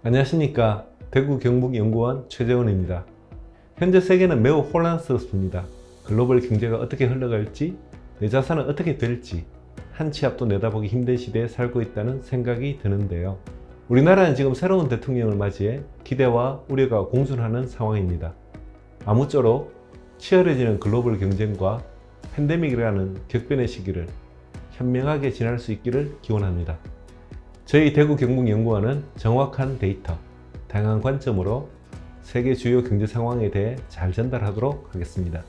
안녕하십니까. 대구 경북연구원 최재원입니다. 현재 세계는 매우 혼란스럽습니다. 글로벌 경제가 어떻게 흘러갈지, 내 자산은 어떻게 될지 한 치 앞도 내다보기 힘든 시대에 살고 있다는 생각이 드는데요. 우리나라는 지금 새로운 대통령을 맞이해 기대와 우려가 공존하는 상황입니다. 아무쪼록 치열해지는 글로벌 경쟁과 팬데믹이라는 격변의 시기를 현명하게 지날 수 있기를 기원합니다. 저희 대구 경북연구원은 정확한 데이터, 다양한 관점으로 세계 주요 경제 상황에 대해 잘 전달하도록 하겠습니다.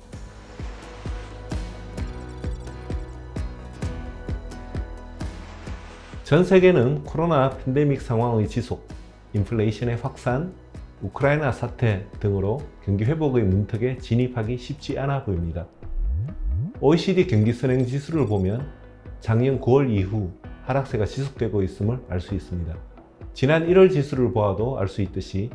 전 세계는 코로나 팬데믹 상황의 지속, 인플레이션의 확산, 우크라이나 사태 등으로 경기 회복의 문턱에 진입하기 쉽지 않아 보입니다. OECD 경기 선행 지수를 보면 작년 9월 이후 하락세가 지속되고 있음을 알 수 있습니다. 지난 1월 지수를 보아도 알 수 있듯이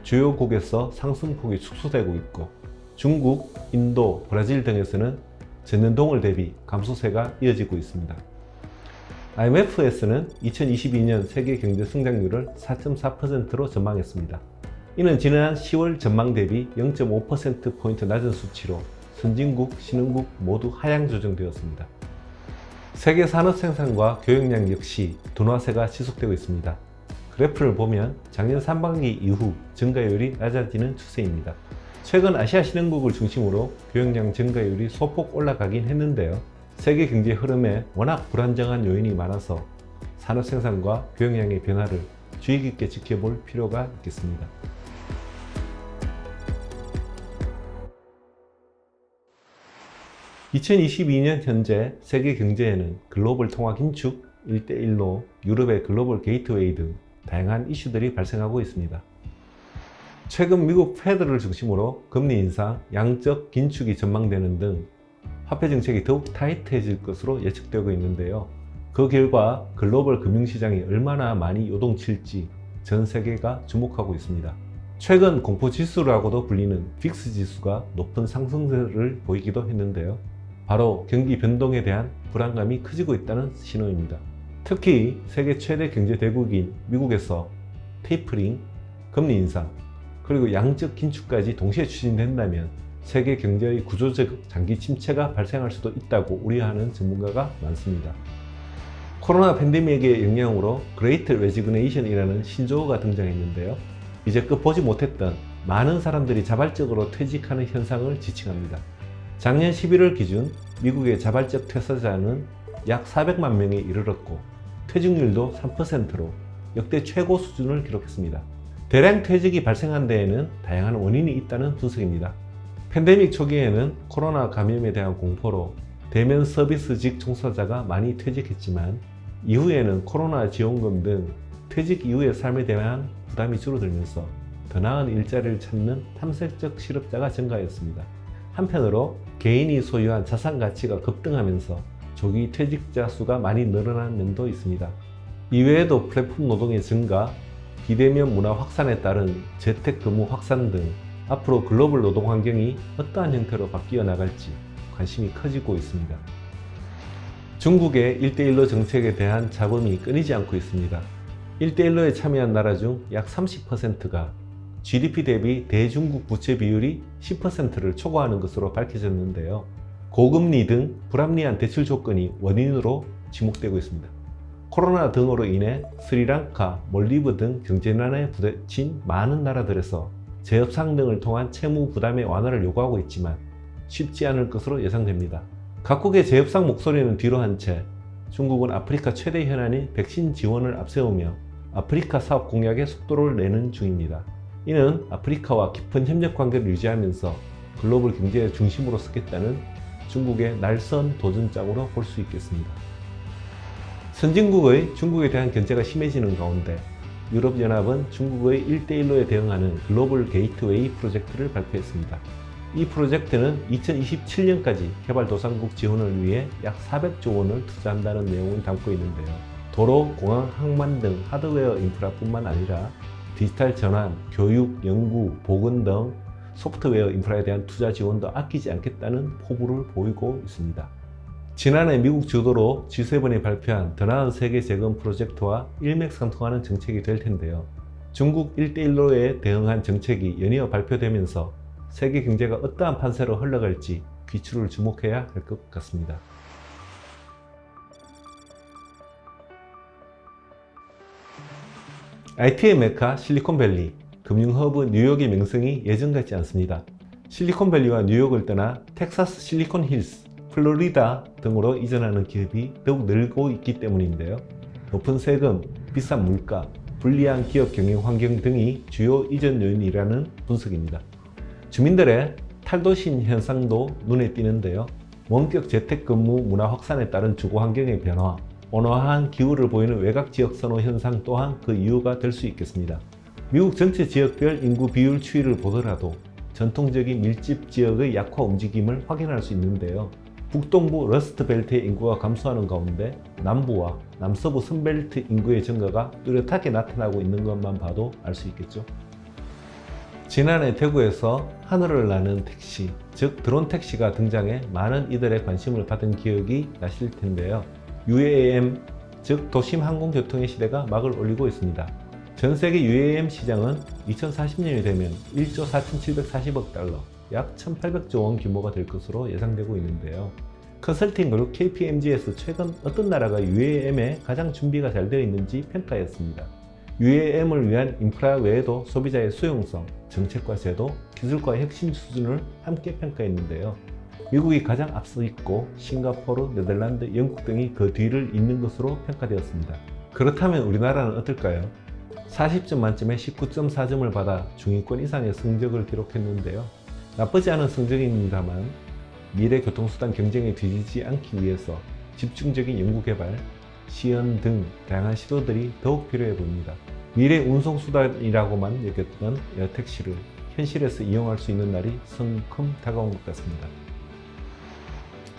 주요국에서 상승폭이 축소되고 있고 중국, 인도, 브라질 등에서는 전년 동월 대비 감소세가 이어지고 있습니다. IMF에서는 2022년 세계 경제 성장률을 4.4%로 전망했습니다. 이는 지난 10월 전망 대비 0.5%포인트 낮은 수치로 선진국, 신흥국 모두 하향 조정되었습니다. 세계 산업 생산과 교역량 역시 둔화세가 지속되고 있습니다. 그래프를 보면 작년 상반기 이후 증가율이 낮아지는 추세입니다. 최근 아시아 신흥국을 중심으로 교역량 증가율이 소폭 올라가긴 했는데요. 세계 경제 흐름에 워낙 불안정한 요인이 많아서 산업 생산과 교역량의 변화를 주의 깊게 지켜볼 필요가 있겠습니다. (2022년) 현재 세계 경제에는 글로벌 통화 긴축, 1대1로 유럽의 글로벌 게이트웨이 등 다양한 이슈들이 발생하고 있습니다. 최근 미국 페드를 중심으로 금리 인상, 양적 긴축이 전망되는 등 화폐 정책이 더욱 타이트해질 것으로 예측되고 있는데요. 그 결과 글로벌 금융시장이 얼마나 많이 요동칠지 전 세계가 주목하고 있습니다. 최근 공포지수라고도 불리는 빅스 지수가 높은 상승세를 보이기도 했는데요. 바로 경기 변동에 대한 불안감이 커지고 있다는 신호입니다. 특히 세계 최대 경제 대국인 미국에서 테이퍼링, 금리 인상, 그리고 양적 긴축까지 동시에 추진된다면 세계 경제의 구조적 장기 침체가 발생할 수도 있다고 우려하는 전문가가 많습니다. 코로나 팬데믹의 영향으로 그레이트 레지그네이션이라는 신조어가 등장했는데요. 이제껏 보지 못했던 많은 사람들이 자발적으로 퇴직하는 현상을 지칭합니다. 작년 11월 기준 미국의 자발적 퇴사자는 약 400만 명에 이르렀고 퇴직률도 3%로 역대 최고 수준을 기록했습니다. 대량 퇴직이 발생한 데에는 다양한 원인이 있다는 분석입니다. 팬데믹 초기에는 코로나 감염에 대한 공포로 대면 서비스직 종사자가 많이 퇴직했지만 이후에는 코로나 지원금 등 퇴직 이후의 삶에 대한 부담이 줄어들면서 더 나은 일자리를 찾는 탐색적 실업자가 증가했습니다. 한편으로 개인이 소유한 자산 가치가 급등하면서 조기 퇴직자 수가 많이 늘어난 면도 있습니다. 이외에도 플랫폼 노동의 증가, 비대면 문화 확산에 따른 재택근무 확산 등 앞으로 글로벌 노동 환경이 어떠한 형태로 바뀌어 나갈지 관심이 커지고 있습니다. 중국의 1대1로 정책에 대한 잡음이 끊이지 않고 있습니다. 1대1로에 참여한 나라 중 약 30%가 GDP 대비 대중국 부채 비율이 10%를 초과하는 것으로 밝혀졌는데요. 고금리 등 불합리한 대출 조건이 원인으로 지목되고 있습니다. 코로나 등으로 인해 스리랑카, 몰디브 등 경제난에 부딪힌 많은 나라들에서 재협상 등을 통한 채무 부담의 완화를 요구하고 있지만 쉽지 않을 것으로 예상됩니다. 각국의 재협상 목소리는 뒤로 한 채 중국은 아프리카 최대 현안인 백신 지원을 앞세우며 아프리카 사업 공약에 속도를 내는 중입니다. 이는 아프리카와 깊은 협력 관계를 유지하면서 글로벌 경제의 중심으로 서겠다는 중국의 날선 도전장으로 볼 수 있겠습니다. 선진국의 중국에 대한 견제가 심해지는 가운데 유럽연합은 중국의 1대1로에 대응하는 글로벌 게이트웨이 프로젝트를 발표했습니다. 이 프로젝트는 2027년까지 개발도상국 지원을 위해 약 400조 원을 투자한다는 내용을 담고 있는데요. 도로, 공항, 항만 등 하드웨어 인프라뿐만 아니라 디지털 전환, 교육, 연구, 보건 등 소프트웨어 인프라에 대한 투자 지원도 아끼지 않겠다는 포부를 보이고 있습니다. 지난해 미국 주도로 G7이 발표한 더 나은 세계 재건 프로젝트와 일맥상통하는 정책이 될 텐데요. 중국 1대1로에 대응한 정책이 연이어 발표되면서 세계 경제가 어떠한 판세로 흘러갈지 귀추를 주목해야 할 것 같습니다. IT의 메카 실리콘밸리, 금융허브 뉴욕의 명성이 예전 같지 않습니다. 실리콘밸리와 뉴욕을 떠나 텍사스 실리콘 힐스, 플로리다 등으로 이전하는 기업이 더욱 늘고 있기 때문인데요. 높은 세금, 비싼 물가, 불리한 기업 경영 환경 등이 주요 이전 요인이라는 분석입니다. 주민들의 탈도신 현상도 눈에 띄는데요. 원격 재택근무 문화 확산에 따른 주거 환경의 변화, 온화한 기후를 보이는 외곽 지역 선호 현상 또한 그 이유가 될 수 있겠습니다. 미국 전체 지역별 인구 비율 추이를 보더라도 전통적인 밀집 지역의 약화 움직임을 확인할 수 있는데요. 북동부 러스트벨트의 인구가 감소하는 가운데 남부와 남서부 선벨트 인구의 증가가 뚜렷하게 나타나고 있는 것만 봐도 알 수 있겠죠. 지난해 대구에서 하늘을 나는 택시, 즉 드론 택시가 등장해 많은 이들의 관심을 받은 기억이 나실 텐데요. UAM, 즉 도심 항공교통의 시대가 막을 올리고 있습니다. 전 세계 UAM 시장은 2040년이 되면 1조 4,740억 달러, 약 1,800조 원 규모가 될 것으로 예상되고 있는데요. 컨설팅 그룹 KPMG에서 최근 어떤 나라가 UAM에 가장 준비가 잘 되어 있는지 평가했습니다. UAM을 위한 인프라 외에도 소비자의 수용성, 정책과 제도, 기술과의 혁신 수준을 함께 평가했는데요. 미국이 가장 앞서 있고 싱가포르, 네덜란드, 영국 등이 그 뒤를 잇는 것으로 평가되었습니다. 그렇다면 우리나라는 어떨까요? 40점 만점에 19.4점을 받아 중위권 이상의 성적을 기록했는데요. 나쁘지 않은 성적입니다만 미래 교통수단 경쟁에 뒤지지 않기 위해서 집중적인 연구개발, 시연 등 다양한 시도들이 더욱 필요해 보입니다. 미래 운송수단이라고만 여겼던 에어택시를 현실에서 이용할 수 있는 날이 성큼 다가온 것 같습니다.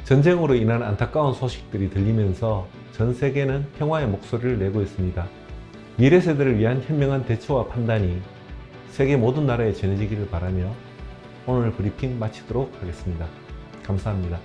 전쟁으로 인한 안타까운 소식들이 들리면서 전 세계는 평화의 목소리를 내고 있습니다. 미래 세대를 위한 현명한 대처와 판단이 세계 모든 나라에 전해지기를 바라며 오늘 브리핑 마치도록 하겠습니다. 감사합니다.